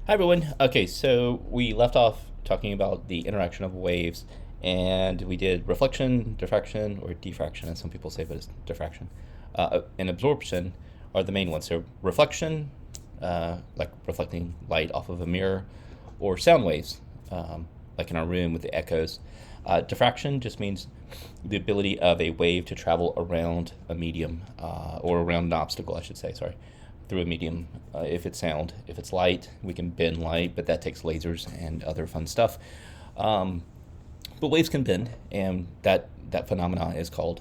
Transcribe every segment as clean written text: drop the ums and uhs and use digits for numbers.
Hi everyone. Okay, so we left off talking about the interaction of waves, and we did reflection, diffraction, or diffraction, as some people say, but it's diffraction, and absorption are the main ones. So reflection, like reflecting light off of a mirror, or sound waves, like in our room with the echoes. Diffraction just means the ability of a wave to travel around a medium, or around an obstacle, I should say. Sorry, through a medium. If it's sound, if it's light, we can bend light, but that takes lasers and other fun stuff. Um, but waves can bend, and that phenomenon is called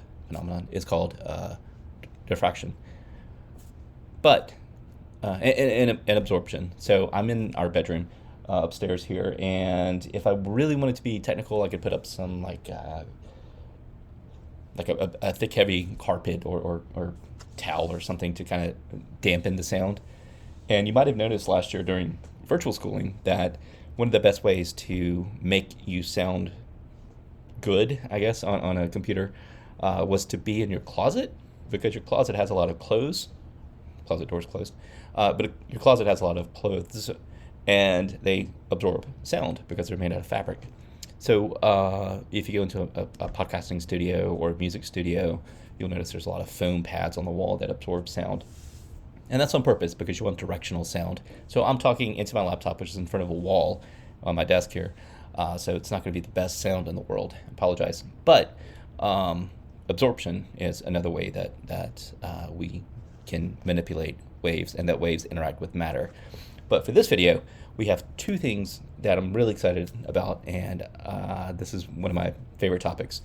diffraction. But and absorption. So I'm in our bedroom upstairs here, and if I really wanted to be technical, I could put up some like a thick, heavy carpet or towel or something to kind of dampen the sound. And you might have noticed last year during virtual schooling that one of the best ways to make you sound good, I guess, on a computer was to be in your closet, because your closet has a lot of clothes. Closet doors closed. But your closet has a lot of clothes, and they absorb sound because they're made out of fabric. So if you go into a podcasting studio or a music studio, you'll notice there's a lot of foam pads on the wall that absorb sound. And that's on purpose because you want directional sound. So I'm talking into my laptop, which is in front of a wall on my desk here. So it's not going to be the best sound in the world. I apologize. But absorption is another way that we can manipulate waves, and that waves interact with matter. But for this video, we have two things that I'm really excited about, and this is one of my favorite topics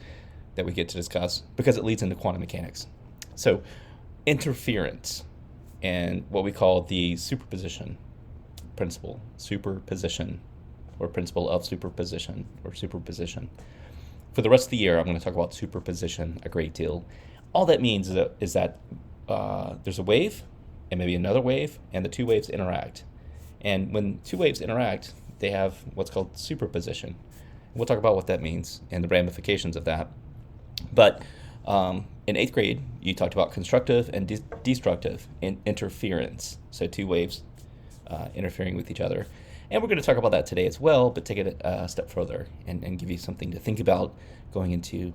that we get to discuss because it leads into quantum mechanics. So, interference and what we call the superposition principle, superposition, or principle of superposition, or superposition. For the rest of the year, I'm going to talk about superposition a great deal. All that means is that there's a wave and maybe another wave, and the two waves interact. And when two waves interact, they have what's called superposition. We'll talk about what that means and the ramifications of that. But in 8th grade, you talked about constructive and destructive interference. So two waves interfering with each other. And we're going to talk about that today as well, but take it a step further and give you something to think about going into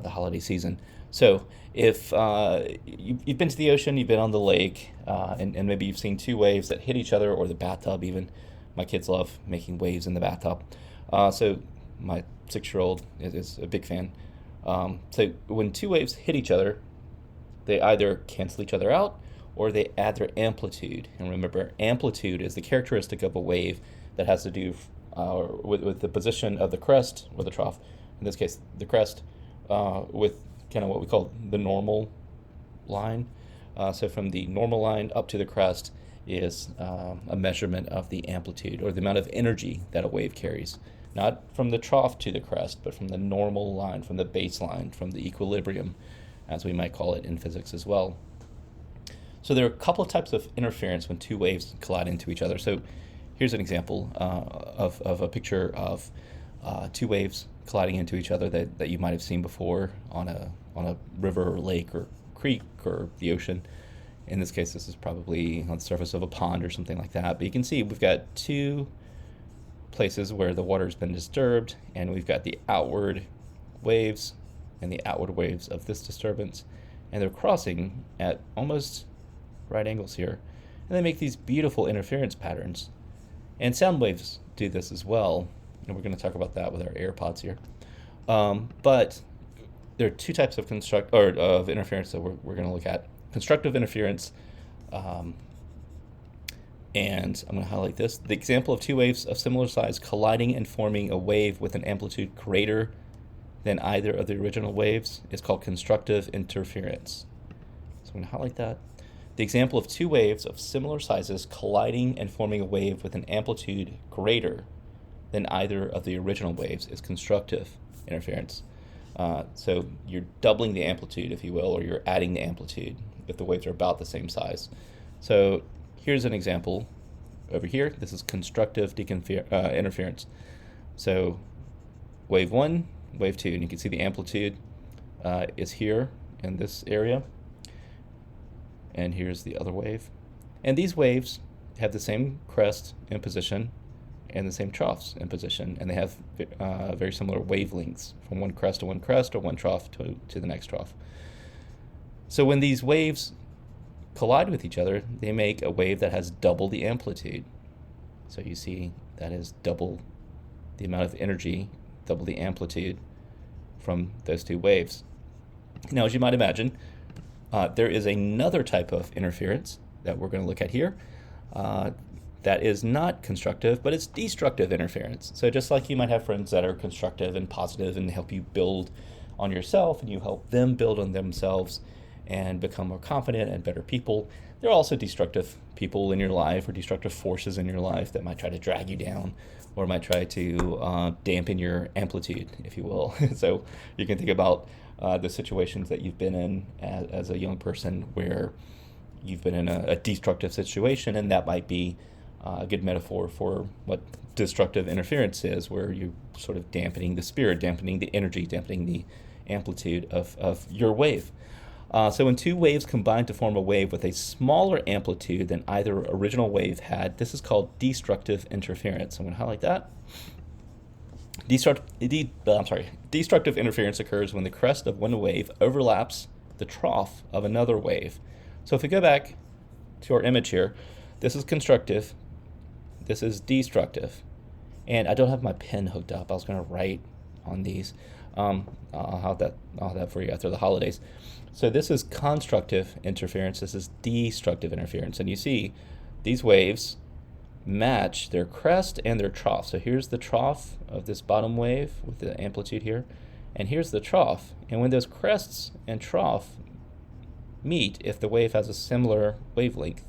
the holiday season. So if you've been to the ocean, you've been on the lake, and maybe you've seen two waves that hit each other, or the bathtub even. My kids love making waves in the bathtub. So my 6-year-old is a big fan. So when two waves hit each other, they either cancel each other out or they add their amplitude. And remember, amplitude is the characteristic of a wave that has to do with the position of the crest or the trough. In this case, the crest with kind of what we call the normal line. So from the normal line up to the crest is a measurement of the amplitude, or the amount of energy that a wave carries. Not from the trough to the crest, but from the normal line, from the baseline, from the equilibrium, as we might call it in physics as well. So there are a couple of types of interference when two waves collide into each other. So here's an example of a picture of two waves colliding into each other that you might have seen before on a river or lake or creek or the ocean. In this case, this is probably on the surface of a pond or something like that. But you can see we've got two places where the water's been disturbed, and we've got the outward waves and the outward waves of this disturbance, and they're crossing at almost right angles here, and they make these beautiful interference patterns. And sound waves do this as well, and we're going to talk about that with our AirPods here. But there are two types of of interference that we're going to look at: constructive interference. And I'm going to highlight this. The example of two waves of similar size colliding and forming a wave with an amplitude greater than either of the original waves is called constructive interference. So I'm going to highlight that. The example of two waves of similar sizes colliding and forming a wave with an amplitude greater than either of the original waves is constructive interference. So you're doubling the amplitude, if you will, or you're adding the amplitude if the waves are about the same size. So here's an example over here. This is constructive interference. So wave 1, wave 2, and you can see the amplitude is here in this area. And here's the other wave. And these waves have the same crest in position and the same troughs in position, and they have very similar wavelengths from one crest to one crest or one trough to the next trough. So when these waves collide with each other, they make a wave that has double the amplitude. So you see that is double the amount of energy, double the amplitude from those two waves. Now, as you might imagine, there is another type of interference that we're going to look at here that is not constructive, but it's destructive interference. So just like you might have friends that are constructive and positive and help you build on yourself, and you help them build on themselves and become more confident and better people, there are also destructive people in your life or destructive forces in your life that might try to drag you down or might try to dampen your amplitude, if you will. So you can think about the situations that you've been in as a young person where you've been in a destructive situation, and that might be a good metaphor for what destructive interference is, where you're sort of dampening the spirit, dampening the energy, dampening the amplitude of your wave. So when two waves combine to form a wave with a smaller amplitude than either original wave had, this is called destructive interference. I'm going to highlight that. Destructive interference occurs when the crest of one wave overlaps the trough of another wave. So if we go back to our image here, this is constructive, this is destructive. And I don't have my pen hooked up. I was going to write on these. I'll have that for you after the holidays. So this is constructive interference, this is destructive interference. And you see these waves match their crest and their trough. So here's the trough of this bottom wave with the amplitude here, and here's the trough. And when those crests and trough meet, if the wave has a similar wavelength,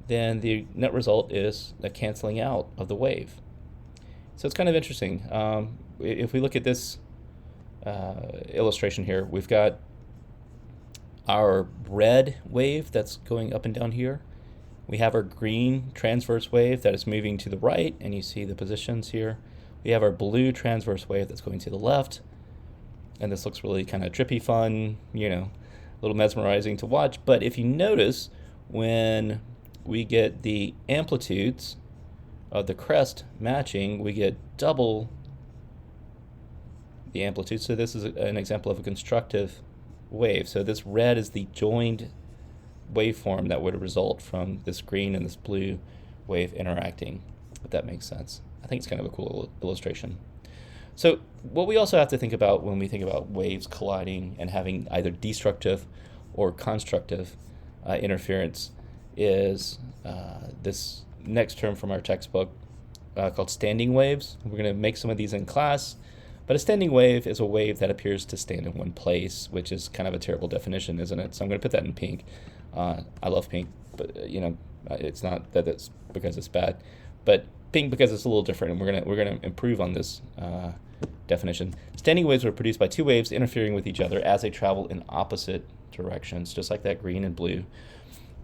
then the net result is the canceling out of the wave. So it's kind of interesting. If we look at this illustration here, we've got our red wave that's going up and down here. We have our green transverse wave that is moving to the right, and you see the positions here. We have our blue transverse wave that's going to the left, and this looks really kind of trippy fun, a little mesmerizing to watch. But if you notice, when we get the amplitudes of the crest matching, we get double the amplitude. So this is an example of a constructive wave. So this red is the joined waveform that would result from this green and this blue wave interacting, if that makes sense. I think it's kind of a cool illustration. So what we also have to think about when we think about waves colliding and having either destructive or constructive interference is this next term from our textbook called standing waves. We're going to make some of these in class, but a standing wave is a wave that appears to stand in one place, which is kind of a terrible definition, isn't it? So I'm going to put that in pink. I love pink, but it's not that it's because it's bad, but pink because it's a little different, and we're gonna improve on this definition. Standing waves are produced by two waves interfering with each other as they travel in opposite directions, just like that green and blue.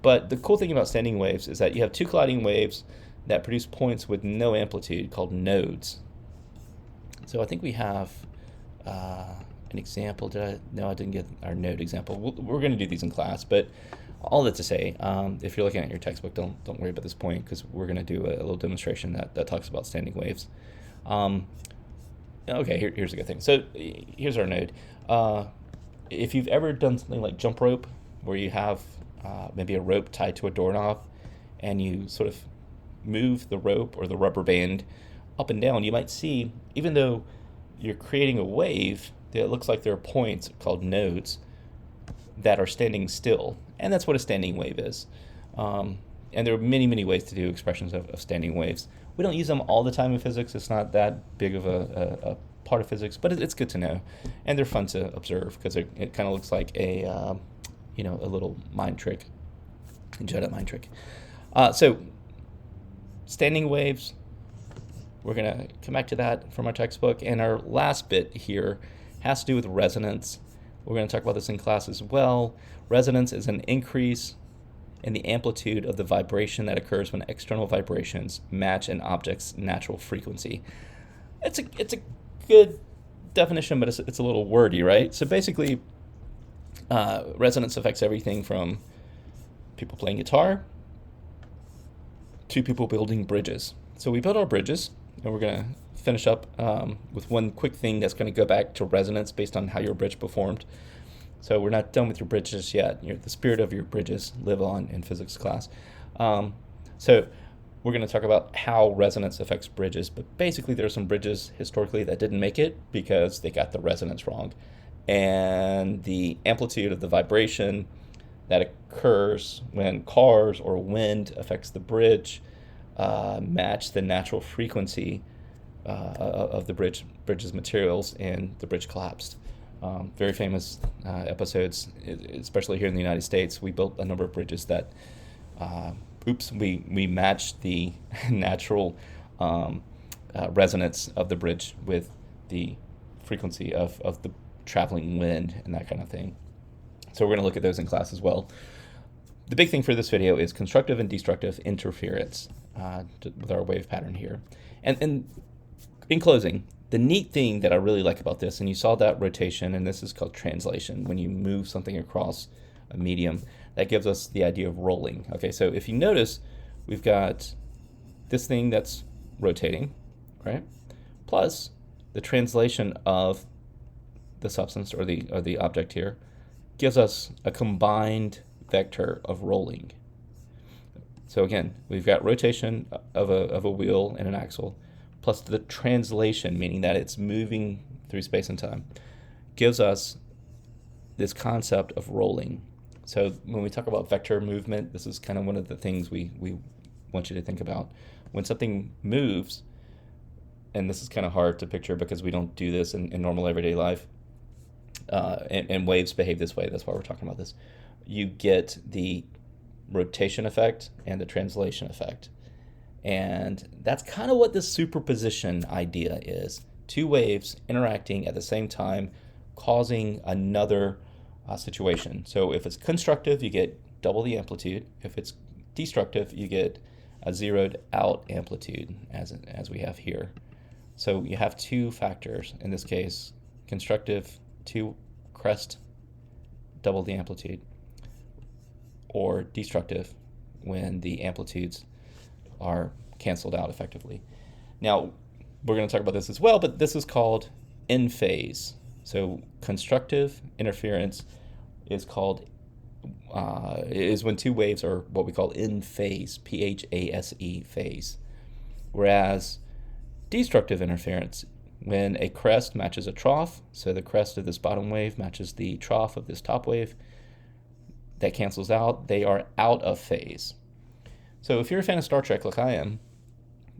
But the cool thing about standing waves is that you have two colliding waves that produce points with no amplitude called nodes. So I think we have an example. No, I didn't get our node example. We're going to do these in class, but all that to say, if you're looking at your textbook, don't worry about this point, because we're going to do a little demonstration that talks about standing waves. Okay, here's a good thing. So here's our node. If you've ever done something like jump rope, where you have maybe a rope tied to a doorknob, and you sort of move the rope or the rubber band up and down, you might see, even though you're creating a wave, it looks like there are points called nodes that are standing still. And that's what a standing wave is. And there are many, many ways to do expressions of standing waves. We don't use them all the time in physics. It's not that big of a part of physics, but it's good to know. And they're fun to observe because it kind of looks like a little mind trick, a Jedi mind trick. So standing waves, we're going to come back to that from our textbook. And our last bit here has to do with resonance. We're going to talk about this in class as well. Resonance is an increase in the amplitude of the vibration that occurs when external vibrations match an object's natural frequency. It's a good definition, but it's a little wordy, right? So basically, resonance affects everything from people playing guitar to people building bridges. So we built our bridges, and we're going to finish up with one quick thing that's going to go back to resonance based on how your bridge performed. So we're not done with your bridges yet. The spirit of your bridges live on in physics class. So we're going to talk about how resonance affects bridges, but basically there are some bridges historically that didn't make it because they got the resonance wrong. And the amplitude of the vibration that occurs when cars or wind affects the bridge match the natural frequency of the bridge's materials, and the bridge collapsed. Very famous episodes, especially here in the United States. We built a number of bridges that we matched the natural resonance of the bridge with the frequency of the traveling wind and that kind of thing. So we're going to look at those in class as well. The big thing for this video is constructive and destructive interference with our wave pattern here. And in closing, the neat thing that I really like about this, and you saw that rotation, and this is called translation, when you move something across a medium, that gives us the idea of rolling. Okay, so if you notice, we've got this thing that's rotating, right? Plus the translation of the substance or the object here gives us a combined vector of rolling. So again, we've got rotation of a wheel and an axle, plus the translation, meaning that it's moving through space and time, gives us this concept of rolling. So when we talk about vector movement, this is kind of one of the things we want you to think about. When something moves, and this is kind of hard to picture because we don't do this in normal everyday life, and waves behave this way, that's why we're talking about this, you get the rotation effect and the translation effect. And that's kind of what the superposition idea is. Two waves interacting at the same time, causing another situation. So if it's constructive, you get double the amplitude. If it's destructive, you get a zeroed out amplitude, as we have here. So you have two factors. In this case, constructive, two crest, double the amplitude, or destructive when the amplitudes are canceled out effectively. Now, we're going to talk about this as well, but this is called in phase. So constructive interference is called is when two waves are what we call in phase, P-H-A-S-E, phase. Whereas destructive interference, when a crest matches a trough, so the crest of this bottom wave matches the trough of this top wave, that cancels out, they are out of phase. So if you're a fan of Star Trek like I am,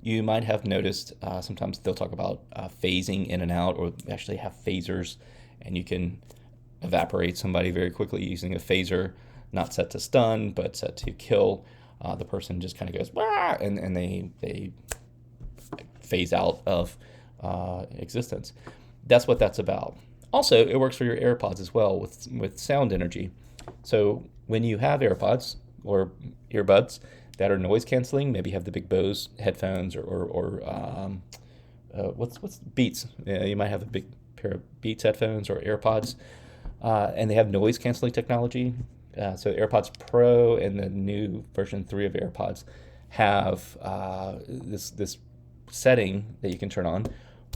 you might have noticed sometimes they'll talk about phasing in and out, or actually have phasers, and you can evaporate somebody very quickly using a phaser, not set to stun, but set to kill. The person just kind of goes, wah, and they phase out of existence. That's what that's about. Also, it works for your AirPods as well with sound energy. So when you have AirPods or earbuds that are noise canceling, maybe you have the big Bose headphones or what's Beats. You might have a big pair of Beats headphones or AirPods, and they have noise canceling technology. So AirPods Pro and the new version 3 of AirPods have this setting that you can turn on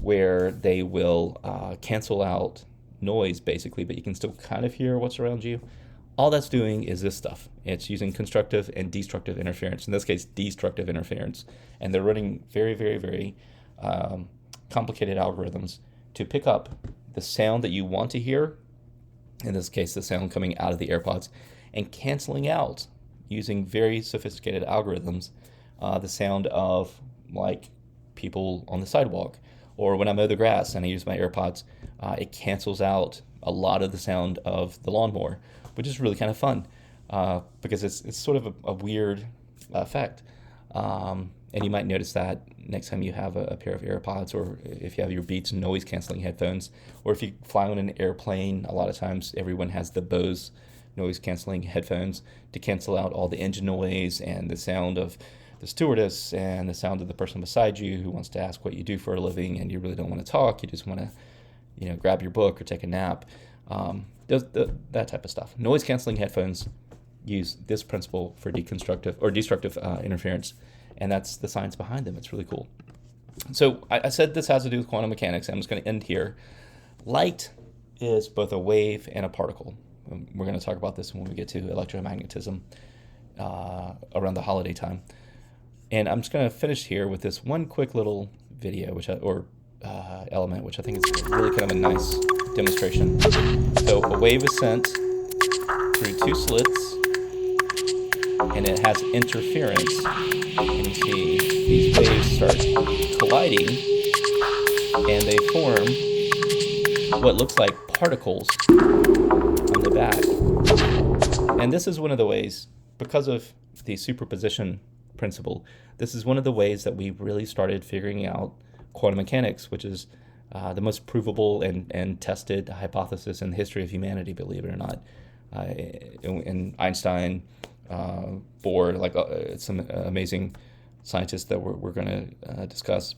where they will cancel out noise basically, but you can still kind of hear what's around you. All that's doing is this stuff. It's using constructive and destructive interference, in this case, destructive interference. And they're running very, very, very complicated algorithms to pick up the sound that you want to hear, in this case, the sound coming out of the AirPods, and canceling out, using very sophisticated algorithms, the sound of, like, people on the sidewalk. Or when I mow the grass and I use my AirPods, it cancels out a lot of the sound of the lawnmower, which is really kind of fun because it's sort of a weird effect. And you might notice that next time you have a pair of AirPods, or if you have your Beats noise canceling headphones, or if you fly on an airplane, a lot of times everyone has the Bose noise canceling headphones to cancel out all the engine noise and the sound of the stewardess and the sound of the person beside you who wants to ask what you do for a living, and you really don't want to talk. You just want to, grab your book or take a nap. That type of stuff. Noise canceling headphones use this principle for destructive interference, and that's the science behind them. It's really cool. So I said this has to do with quantum mechanics. I'm just going to end here. Light is both a wave and a particle. We're going to talk about this when we get to electromagnetism around the holiday time. And I'm just going to finish here with this one quick little video, element, which I think is really kind of a nice demonstration. So a wave is sent through two slits, and it has interference. And you see these waves start colliding, and they form what looks like particles on the back. And this is one of the ways, because of the superposition principle, this is one of the ways that we really started figuring out quantum mechanics, which is the most provable and tested hypothesis in the history of humanity, believe it or not. And Einstein, Bohr, some amazing scientists that we're going to discuss,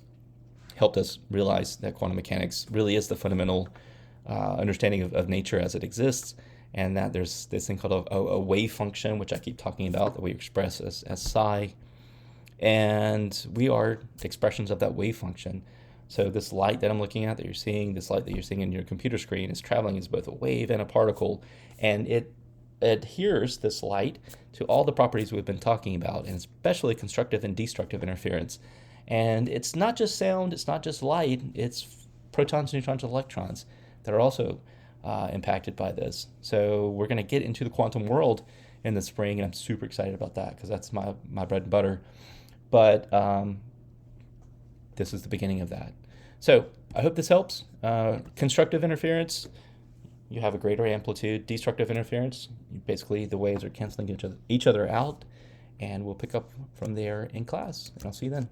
helped us realize that quantum mechanics really is the fundamental understanding of nature as it exists, and that there's this thing called a wave function, which I keep talking about, that we express as psi, and we are expressions of that wave function. So this light that I'm looking at, that you're seeing, this light that you're seeing in your computer screen, is traveling as both a wave and a particle, and it adheres, this light, to all the properties we've been talking about, and especially constructive and destructive interference. And it's not just sound, it's not just light, it's protons, neutrons, and electrons that are also impacted by this. So we're going to get into the quantum world in the spring, and I'm super excited about that because that's my bread and butter. But this is the beginning of that. So I hope this helps. Constructive interference, you have a greater amplitude. Destructive interference, basically the waves are canceling each other out, and we'll pick up from there in class, and I'll see you then.